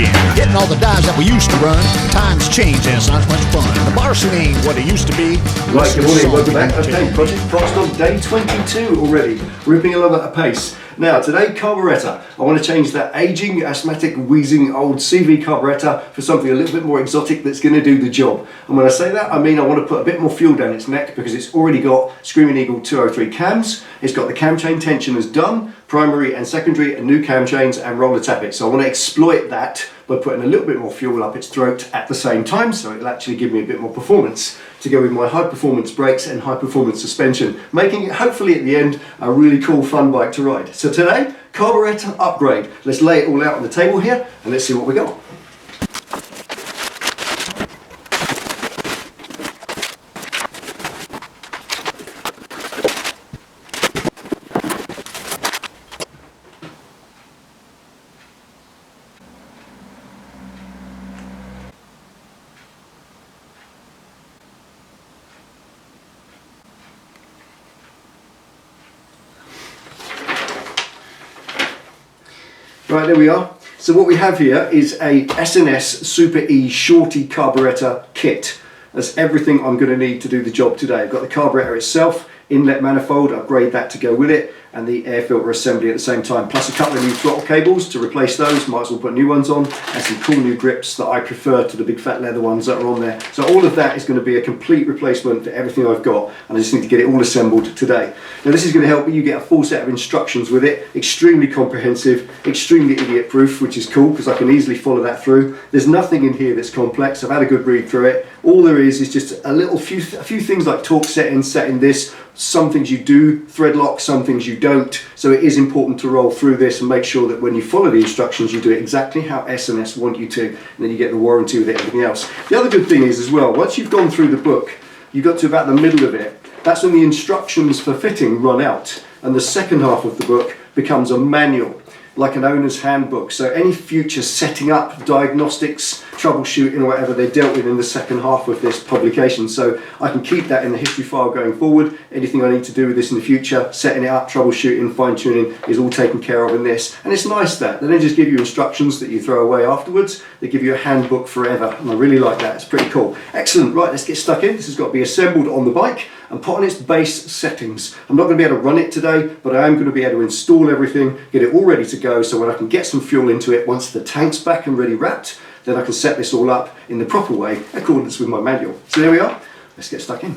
changing. Getting all the dives that we used to run. Times change and it's not much fun. The bar scene ain't what it used to be. Right, good morning, welcome back. Okay, Project FoXDaWG day 22 already. Ripping along at a pace. Now, today, carburetor. I want to change that aging, asthmatic, wheezing old CV carburetor for something a little bit more exotic that's going to do the job. And when I say that, I mean I want to put a bit more fuel down its neck because it's already got Screaming Eagle 203 cams. It's got the cam chain tensioners done, primary and secondary, and new cam chains and roller tappet. So I want to exploit that by putting a little bit more fuel up its throat at the same time, so it'll actually give me a bit more performance to go with my high performance brakes and high performance suspension, making it hopefully at the end a really cool fun bike to ride. So today, carburetor upgrade. Let's lay it all out on the table here and let's see what we got. Right, there we are. So what we have here is a S&S Super E Shorty carburetor kit. That's everything I'm going to need to do the job today. I've got the carburetor itself, inlet manifold, upgrade that to go with it, and the air filter assembly at the same time, plus a couple of new throttle cables to replace those. Might as well put new ones on, and some cool new grips that I prefer to the big fat leather ones that are on there. So all of that is going to be a complete replacement for everything I've got, and I just need to get it all assembled today. Now this is going to help you get a full set of instructions with it, extremely comprehensive, extremely idiot proof, which is cool because I can easily follow that through. There's nothing in here that's complex. I've had a good read through it. All there is just a few things like torque settings, setting this. Some things you do thread lock, some things you don't. So it is important to roll through this and make sure that when you follow the instructions, you do it exactly how S&S want you to, and then you get the warranty with everything else. The other good thing is as well, once you've gone through the book, you got to about the middle of it, that's when the instructions for fitting run out, and the second half of the book becomes a manual, like an owner's handbook. So any future setting up, diagnostics, troubleshooting or whatever, they dealt with in the second half of this publication. So I can keep that in the history file going forward. Anything I need to do with this in the future, setting it up, troubleshooting, fine tuning, is all taken care of in this. And it's nice that they don't just give you instructions that you throw away afterwards, they give you a handbook forever. And I really like that, it's pretty cool. Excellent, right, let's get stuck in. This has got to be assembled on the bike and put on its base settings. I'm not going to be able to run it today, but I am going to be able to install everything, get it all ready to go, so when I can get some fuel into it, once the tank's back and ready wrapped, then I can set this all up in the proper way, in accordance with my manual. So there we are, let's get stuck in.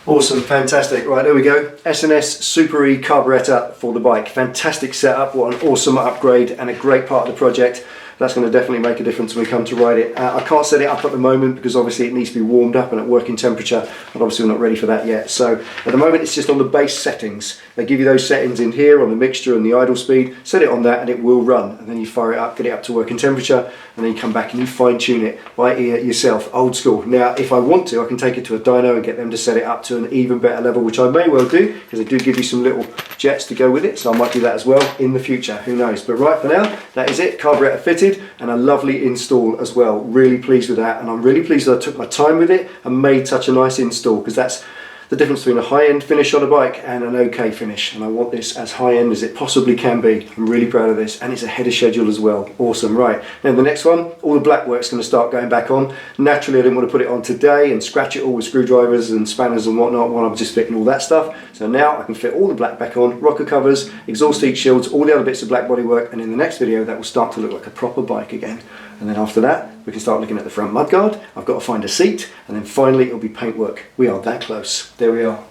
Awesome, fantastic. Right, there we go. S&S Super E carburetor for the bike. Fantastic setup, what an awesome upgrade and a great part of the project. That's going to definitely make a difference when we come to ride it. I can't set it up at the moment because obviously it needs to be warmed up and at working temperature, and obviously we're not ready for that yet. So at the moment it's just on the base settings. They give you those settings in here on the mixture and the idle speed. Set it on that and it will run, and then you fire it up, get it up to working temperature, and then you come back and you fine tune it by ear yourself, old school. Now if I want to, I can take it to a dyno and get them to set it up to an even better level, which I may well do because they do give you some little jets to go with it, so I might do that as well in the future, who knows. But right for now, that is it. Carburetor fitted and a lovely install as well. Really pleased with that, and I'm really pleased that I took my time with it and made such a nice install, because that's the difference between a high-end finish on a bike and an okay finish, and I want this as high-end as it possibly can be. I'm really proud of this, and it's ahead of schedule as well. Awesome. Right, now the next one, all the black work's going to start going back on. Naturally I didn't want to put it on today and scratch it all with screwdrivers and spanners and whatnot while I'm just fitting all that stuff. So now I can fit all the black back on, rocker covers, exhaust heat shields, all the other bits of black bodywork, and in the next video that will start to look like a proper bike again. And then after that, we can start looking at the front mudguard. I've got to find a seat, and then finally it'll be paintwork. We are that close. There we are.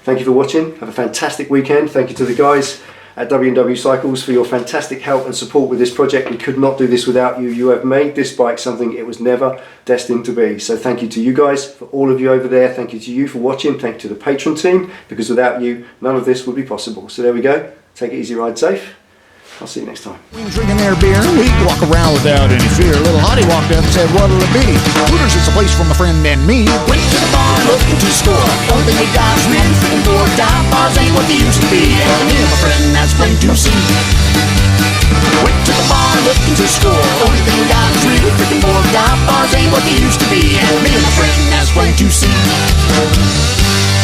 Thank you for watching. Have a fantastic weekend. Thank you to the guys at W&W Cycles for your fantastic help and support with this project. We could not do this without you. You have made this bike something it was never destined to be. So thank you to you guys, for all of you over there. Thank you to you for watching. Thank you to the Patron team, because without you, none of this would be possible. So there we go. Take it easy, ride safe. I'll see you next time. Drinking their beer, we walk around without any fear. Little hottie walked up and said, what'll it be? Hooters is a place for my friend and me. Went to the bar, looking to score. Only thing they got is really freaking bored. Dive bars ain't what they used to be. And me and my friend, that's plain to see. Went to the bar, looking to score. Only thing we got is really freaking bored. Dive bars ain't what like it used to be. And me and my friend, that's plain to see.